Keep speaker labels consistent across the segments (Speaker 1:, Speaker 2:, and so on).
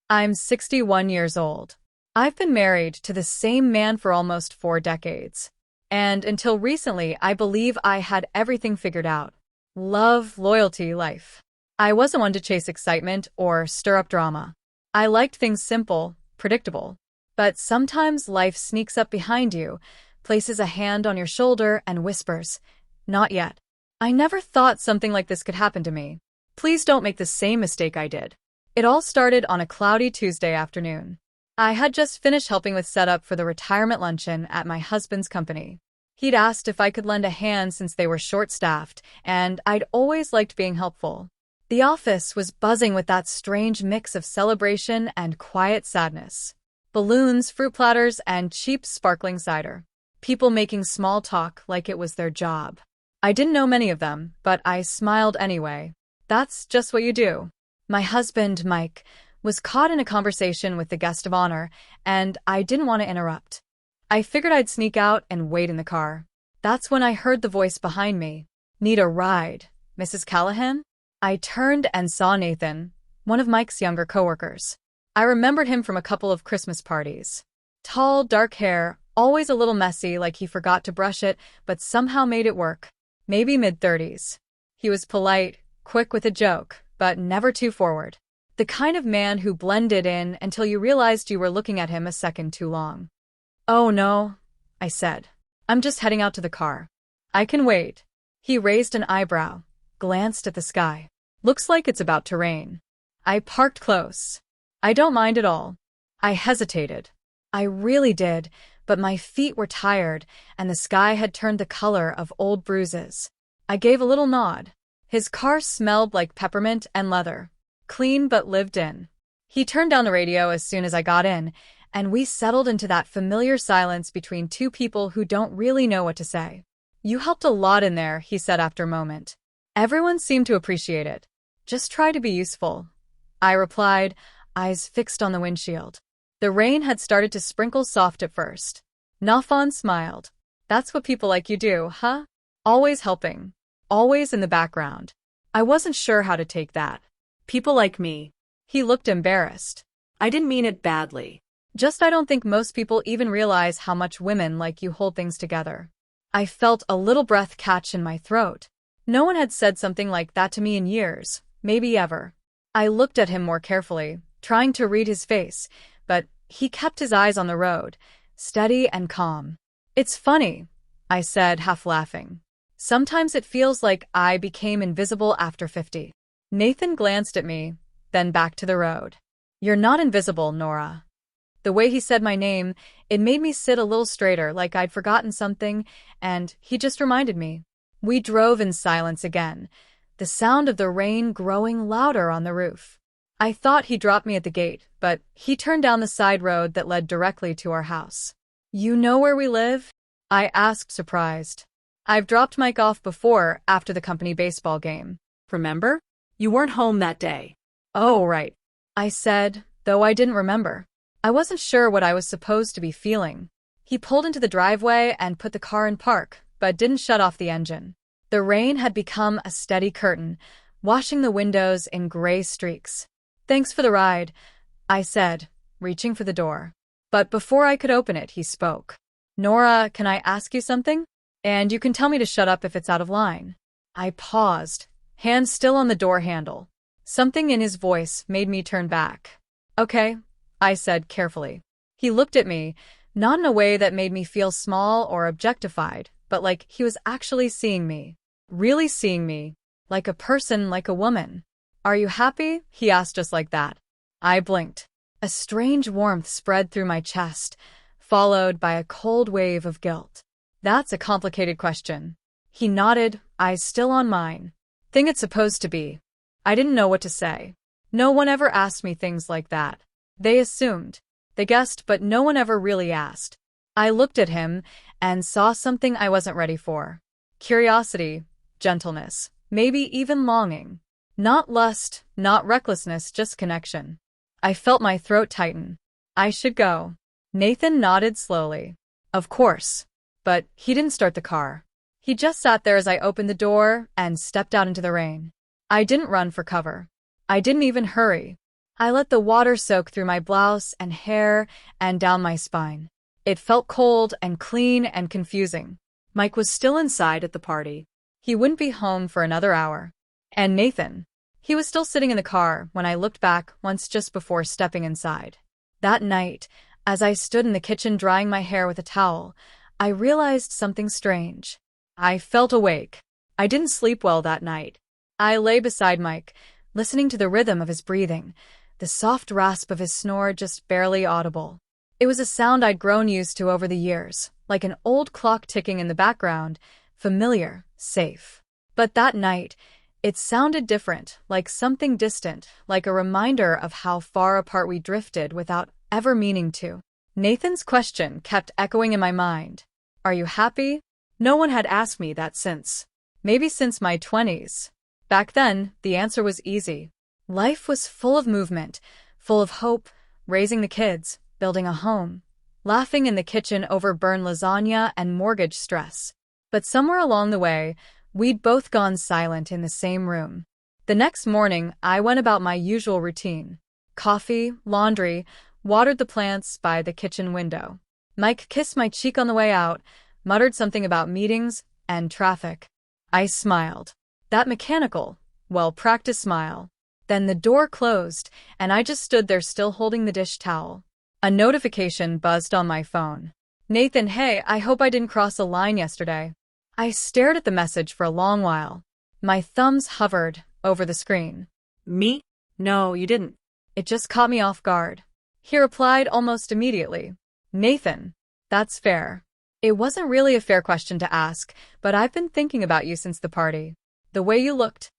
Speaker 1: I'm 61 years old. I've been married to the same man for almost 4 decades. And until recently, I believe I had everything figured out. Love, loyalty, life. I wasn't one to chase excitement or stir up drama. I liked things simple, predictable. But sometimes life sneaks up behind you, places a hand on your shoulder, and whispers, "Not yet." I never thought something like this could happen to me. Please don't make the same mistake I did. It all started on a cloudy Tuesday afternoon. I had just finished helping with setup for the retirement luncheon at my husband's company. He'd asked if I could lend a hand since they were short-staffed, and I'd always liked being helpful. The office was buzzing with that strange mix of celebration and quiet sadness. Balloons, fruit platters, and cheap sparkling cider. People making small talk like it was their job. I didn't know many of them, but I smiled anyway. That's just what you do. My husband, Mike, was caught in a conversation with the guest of honor, and I didn't want to interrupt. I figured I'd sneak out and wait in the car. That's when I heard the voice behind me. "Need a ride, Mrs. Callahan?" I turned and saw Nathan, one of Mike's younger coworkers. I remembered him from a couple of Christmas parties. Tall, dark hair, always a little messy like he forgot to brush it, but somehow made it work. Maybe mid-30s. He was polite, quick with a joke, but never too forward. The kind of man who blended in until you realized you were looking at him a second too long. "Oh no," I said. "I'm just heading out to the car. I can wait." He raised an eyebrow, glanced at the sky. "Looks like it's about to rain." I parked close. "I don't mind at all." I hesitated. I really did, but my feet were tired, and the sky had turned the color of old bruises. I gave a little nod. His car smelled like peppermint and leather. Clean but lived in. He turned down the radio as soon as I got in, and we settled into that familiar silence between two people who don't really know what to say. "You helped a lot in there," he said after a moment. "Everyone seemed to appreciate it. Just try to be useful." I replied, eyes fixed on the windshield. The rain had started to sprinkle soft at first. Nafon smiled. "That's what people like you do, huh? Always helping. Always in the background." I wasn't sure how to take that.
Speaker 2: "People like me."
Speaker 1: He looked embarrassed.
Speaker 2: "I didn't mean it badly.
Speaker 1: Just I don't think most people even realize how much women like you hold things together." I felt a little breath catch in my throat. No one had said something like that to me in years, maybe ever. I looked at him more carefully, trying to read his face, but he kept his eyes on the road, steady and calm. "It's funny," I said, half laughing. "Sometimes it feels like I became invisible after 50. Nathan glanced at me, then back to the road. "You're not invisible, Nora." The way he said my name, it made me sit a little straighter, like I'd forgotten something, and he just reminded me. We drove in silence again, the sound of the rain growing louder on the roof. I thought he dropped me at the gate, but he turned down the side road that led directly to our house. "You know where we live?" I asked, surprised. "I've dropped Mike off before after the company baseball game."
Speaker 2: "Remember? You weren't home that day."
Speaker 1: "Oh, right," I said, though I didn't remember. I wasn't sure what I was supposed to be feeling. He pulled into the driveway and put the car in park, but didn't shut off the engine. The rain had become a steady curtain, washing the windows in gray streaks. "Thanks for the ride," I said, reaching for the door. But before I could open it, he spoke. "Nora, can I ask you something? And you can tell me to shut up if it's out of line." I paused, hand still on the door handle. Something in his voice made me turn back. "Okay," I said carefully. He looked at me, not in a way that made me feel small or objectified, but like he was actually seeing me. Really seeing me. Like a person, like a woman. "Are you happy?" he asked just like that. I blinked. A strange warmth spread through my chest, followed by a cold wave of guilt. "That's a complicated question." He nodded, eyes still on mine. "Thing it's supposed to be." I didn't know what to say. No one ever asked me things like that. They assumed. They guessed, but no one ever really asked. I looked at him and saw something I wasn't ready for. Curiosity, gentleness, maybe even longing. Not lust, not recklessness, just connection. I felt my throat tighten. "I should go." Nathan nodded slowly. "Of course." But he didn't start the car. He just sat there as I opened the door and stepped out into the rain. I didn't run for cover. I didn't even hurry. I let the water soak through my blouse and hair and down my spine. It felt cold and clean and confusing.
Speaker 2: Mike was still inside at the party.
Speaker 1: He wouldn't be home for another hour. And Nathan? He was still sitting in the car when I looked back once just before stepping inside. That night, as I stood in the kitchen drying my hair with a towel, I realized something strange. I felt awake. I didn't sleep well that night. I lay beside Mike, listening to the rhythm of his breathing, the soft rasp of his snore just barely audible. It was a sound I'd grown used to over the years, like an old clock ticking in the background, familiar, safe. But that night, it sounded different, like something distant, like a reminder of how far apart we drifted without ever meaning to. Nathan's question kept echoing in my mind. Are you happy? No one had asked me that maybe since my 20s. Back then, the answer was easy. Life was full of movement, full of hope, raising the kids, building a home, laughing in the kitchen over burned lasagna and mortgage stress. But somewhere along the way, we'd both gone silent in the same room. The next morning, I went about my usual routine. Coffee, laundry, watered the plants by the kitchen window. Mike kissed my cheek on the way out, muttered something about meetings and traffic. I smiled. That mechanical, well-practiced smile. Then the door closed, and I just stood there still holding the dish towel. A notification buzzed on my phone. Nathan, hey, I hope I didn't cross a line yesterday. I stared at the message for a long while. My thumbs hovered over the screen.
Speaker 2: Me? No, you didn't.
Speaker 1: It just caught me off guard. He replied almost immediately. Nathan, that's fair. It wasn't really a fair question to ask, but I've been thinking about you since the party. The way you looked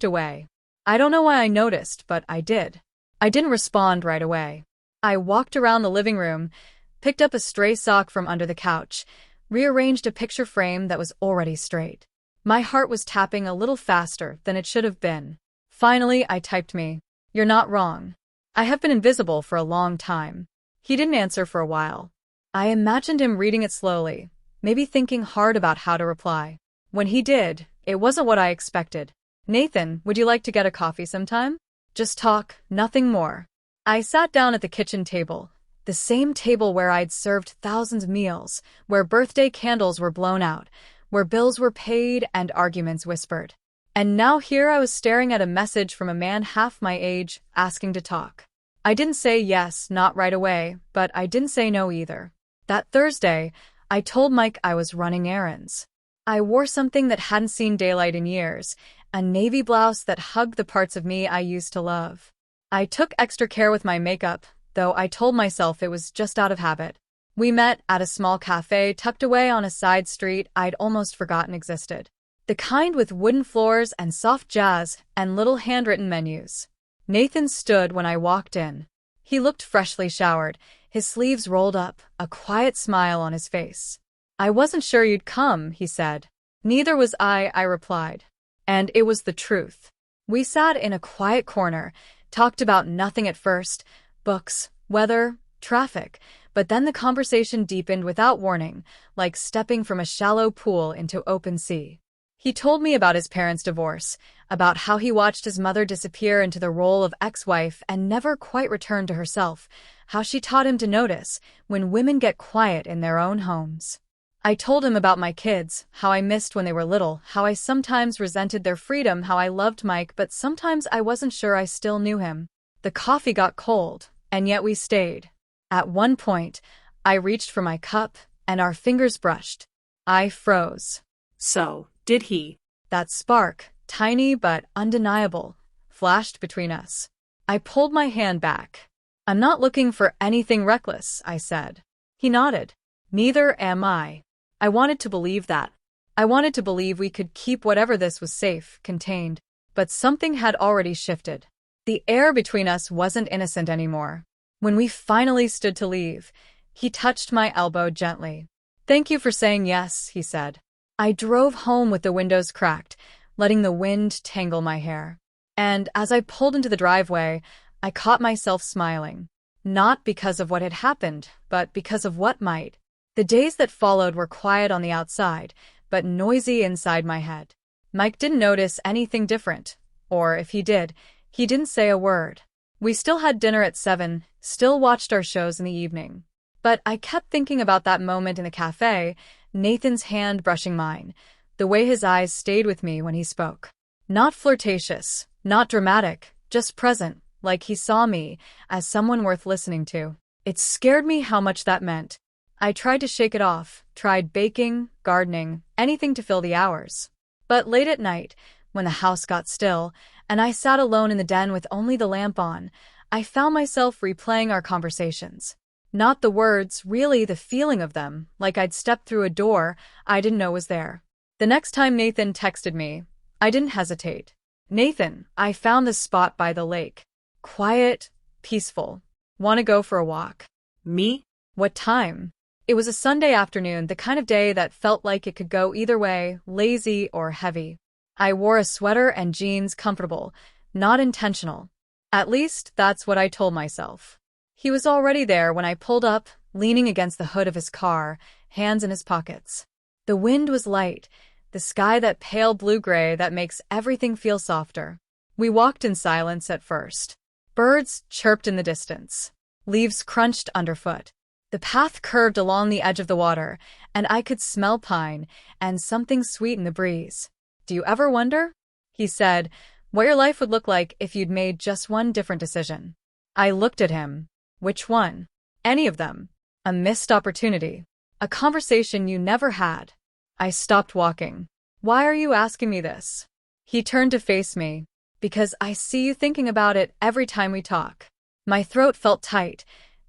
Speaker 1: away. I don't know why I noticed, but I did. I didn't respond right away. I walked around the living room, picked up a stray sock from under the couch, rearranged a picture frame that was already straight. My heart was tapping a little faster than it should have been. Finally, I typed me. You're not wrong. I have been invisible for a long time. He didn't answer for a while. I imagined him reading it slowly, maybe thinking hard about how to reply. When he did, it wasn't what I expected. Nathan, would you like to get a coffee sometime? Just talk, nothing more. I sat down at the kitchen table, the same table where I'd served thousands of meals, where birthday candles were blown out, where bills were paid and arguments whispered. And now here I was staring at a message from a man half my age, asking to talk. I didn't say yes, not right away, but I didn't say no either. That Thursday, I told Mike I was running errands. I wore something that hadn't seen daylight in years, a navy blouse that hugged the parts of me I used to love. I took extra care with my makeup, though I told myself it was just out of habit. We met at a small cafe tucked away on a side street I'd almost forgotten existed. The kind with wooden floors and soft jazz and little handwritten menus. Nathan stood when I walked in. He looked freshly showered, his sleeves rolled up, a quiet smile on his face. I wasn't sure you'd come, he said. Neither was I replied. And it was the truth. We sat in a quiet corner, talked about nothing at first, books, weather, traffic, but then the conversation deepened without warning, like stepping from a shallow pool into open sea. He told me about his parents' divorce, about how he watched his mother disappear into the role of ex-wife and never quite return to herself, how she taught him to notice when women get quiet in their own homes. I told him about my kids, how I missed when they were little, how I sometimes resented their freedom, how I loved Mike, but sometimes I wasn't sure I still knew him. The coffee got cold, and yet we stayed. At one point, I reached for my cup, and our fingers brushed. I froze.
Speaker 2: So, did he?
Speaker 1: That spark, tiny but undeniable, flashed between us. I pulled my hand back. I'm not looking for anything reckless, I said. He nodded. Neither am I. I wanted to believe that. I wanted to believe we could keep whatever this was safe, contained. But something had already shifted. The air between us wasn't innocent anymore. When we finally stood to leave, he touched my elbow gently. Thank you for saying yes, he said. I drove home with the windows cracked, letting the wind tangle my hair. And as I pulled into the driveway, I caught myself smiling. Not because of what had happened, but because of what might. The days that followed were quiet on the outside, but noisy inside my head. Mike didn't notice anything different, or if he did, he didn't say a word. We still had dinner at 7, still watched our shows in the evening. But I kept thinking about that moment in the cafe, Nathan's hand brushing mine, the way his eyes stayed with me when he spoke. Not flirtatious, not dramatic, just present, like he saw me as someone worth listening to. It scared me how much that meant. I tried to shake it off, tried baking, gardening, anything to fill the hours. But late at night, when the house got still, and I sat alone in the den with only the lamp on, I found myself replaying our conversations. Not the words, really the feeling of them, like I'd stepped through a door I didn't know was there. The next time Nathan texted me, I didn't hesitate. Nathan, I found this spot by the lake. Quiet, peaceful. Want to go for a walk?
Speaker 2: Me?
Speaker 1: What time? It was a Sunday afternoon, the kind of day that felt like it could go either way, lazy or heavy. I wore a sweater and jeans, comfortable, not intentional. At least, that's what I told myself. He was already there when I pulled up, leaning against the hood of his car, hands in his pockets. The wind was light, the sky that pale blue-gray that makes everything feel softer. We walked in silence at first. Birds chirped in the distance. Leaves crunched underfoot. The path curved along the edge of the water, and I could smell pine and something sweet in the breeze. Do you ever wonder, he said, what your life would look like if you'd made just one different decision? I looked at him. Which one? Any of them. A missed opportunity. A conversation you never had. I stopped walking. Why are you asking me this? He turned to face me. Because I see you thinking about it every time we talk. My throat felt tight,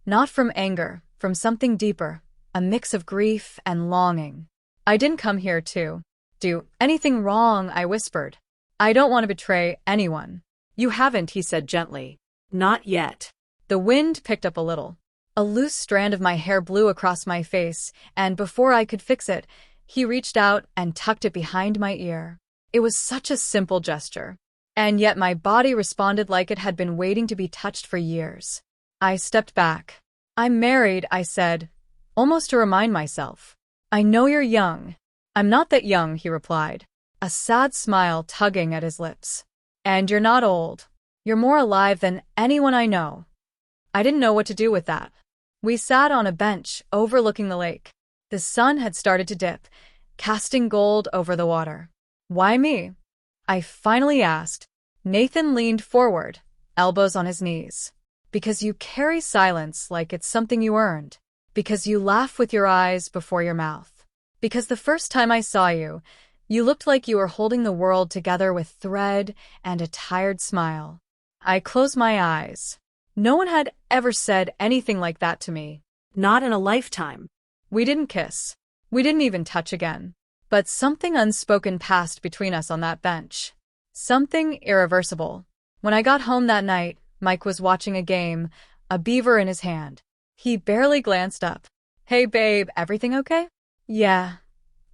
Speaker 1: not from anger, from something deeper, a mix of grief and longing. I didn't come here to do anything wrong, I whispered. I don't want to betray anyone.
Speaker 2: You haven't, he said gently. Not yet.
Speaker 1: The wind picked up a little. A loose strand of my hair blew across my face, and before I could fix it, he reached out and tucked it behind my ear. It was such a simple gesture. And yet my body responded like it had been waiting to be touched for years. I stepped back. I'm married, I said, almost to remind myself. I know you're young. I'm not that young, he replied, a sad smile tugging at his lips. And you're not old. You're more alive than anyone I know. I didn't know what to do with that. We sat on a bench overlooking the lake. The sun had started to dip, casting gold over the water. Why me? I finally asked. Nathan leaned forward, elbows on his knees. Because you carry silence like it's something you earned. Because you laugh with your eyes before your mouth. Because the first time I saw you, you looked like you were holding the world together with thread and a tired smile. I closed my eyes. No one had ever said anything like that to me.
Speaker 2: Not in a lifetime.
Speaker 1: We didn't kiss. We didn't even touch again. But something unspoken passed between us on that bench. Something irreversible. When I got home that night, Mike was watching a game, a beaver in his hand. He barely glanced up. Hey babe, everything okay? Yeah,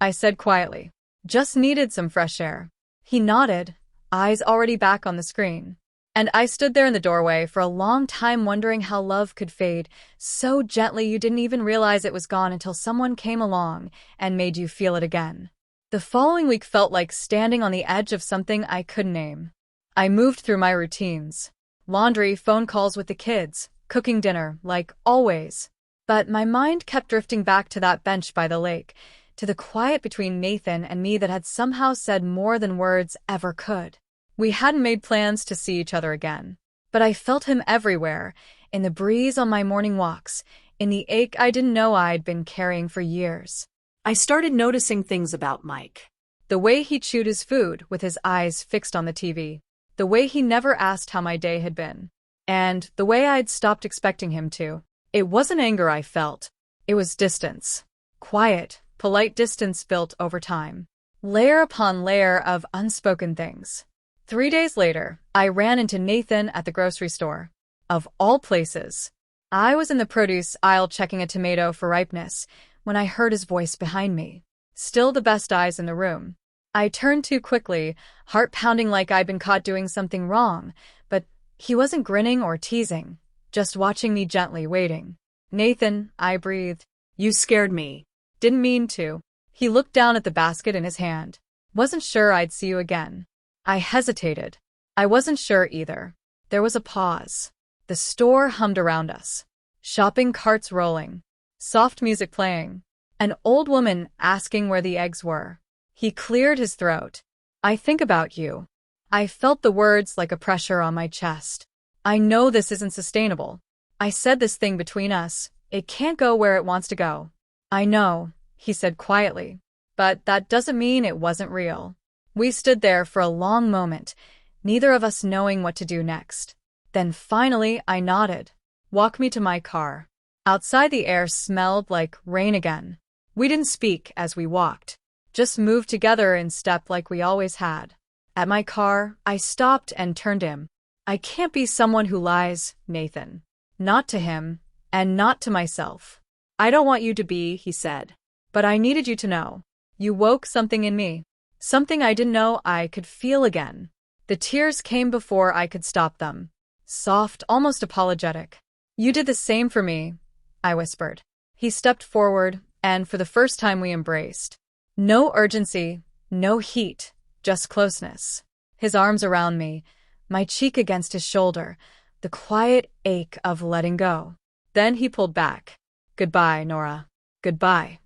Speaker 1: I said quietly. Just needed some fresh air. He nodded, eyes already back on the screen. And I stood there in the doorway for a long time wondering how love could fade so gently you didn't even realize it was gone until someone came along and made you feel it again. The following week felt like standing on the edge of something I couldn't name. I moved through my routines. Laundry, phone calls with the kids, cooking dinner, like always. But my mind kept drifting back to that bench by the lake, to the quiet between Nathan and me that had somehow said more than words ever could. We hadn't made plans to see each other again. But I felt him everywhere, in the breeze on my morning walks, in the ache I didn't know I'd been carrying for years.
Speaker 2: I started noticing things about Mike.
Speaker 1: The way he chewed his food with his eyes fixed on the TV. The way he never asked how my day had been. And the way I'd stopped expecting him to. It wasn't anger I felt. It was distance. Quiet, polite distance built over time. Layer upon layer of unspoken things. 3 days later, I ran into Nathan at the grocery store. Of all places. I was in the produce aisle checking a tomato for ripeness when I heard his voice behind me. Still the best eyes in the room. I turned too quickly, heart pounding like I'd been caught doing something wrong, but he wasn't grinning or teasing, just watching me gently, waiting. Nathan, I breathed.
Speaker 2: You scared me.
Speaker 1: Didn't mean to. He looked down at the basket in his hand. Wasn't sure I'd see you again. I hesitated. I wasn't sure either. There was a pause. The store hummed around us. Shopping carts rolling. Soft music playing. An old woman asking where the eggs were. He cleared his throat. I think about you. I felt the words like a pressure on my chest. I know this isn't sustainable. I said this thing between us. It can't go where it wants to go. I know, he said quietly. But that doesn't mean it wasn't real. We stood there for a long moment, neither of us knowing what to do next. Then finally I nodded. Walk me to my car. Outside the air smelled like rain again. We didn't speak as we walked, just moved together in step like we always had. At my car, I stopped and turned to him. I can't be someone who lies, Nathan. Not to him, and not to myself. I don't want you to be, he said. But I needed you to know. You woke something in me. Something I didn't know I could feel again. The tears came before I could stop them. Soft, almost apologetic. You did the same for me, I whispered. He stepped forward, and for the first time we embraced. No urgency, no heat, just closeness. His arms around me, my cheek against his shoulder, the quiet ache of letting go. Then he pulled back. Goodbye, Nora. Goodbye.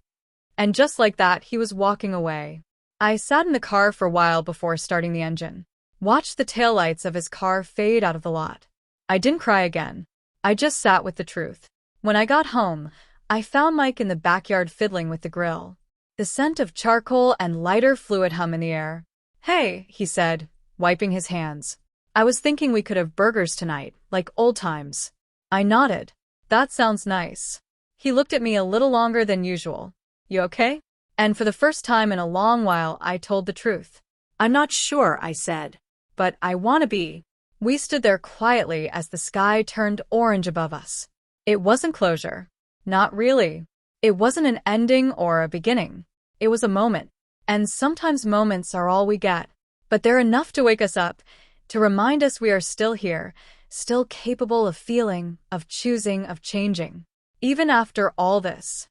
Speaker 1: And just like that, he was walking away. I sat in the car for a while before starting the engine. Watched the taillights of his car fade out of the lot. I didn't cry again. I just sat with the truth. When I got home, I found Mike in the backyard fiddling with the grill. The scent of charcoal and lighter fluid hum in the air. Hey, he said, wiping his hands. I was thinking we could have burgers tonight, like old times. I nodded. That sounds nice. He looked at me a little longer than usual. You okay? And for the first time in a long while, I told the truth.
Speaker 2: I'm not sure, I said.
Speaker 1: But I want to be. We stood there quietly as the sky turned orange above us. It wasn't closure. Not really. It wasn't an ending or a beginning. It was a moment. And sometimes moments are all we get. But they're enough to wake us up, to remind us we are still here, still capable of feeling, of choosing, of changing. Even after all this.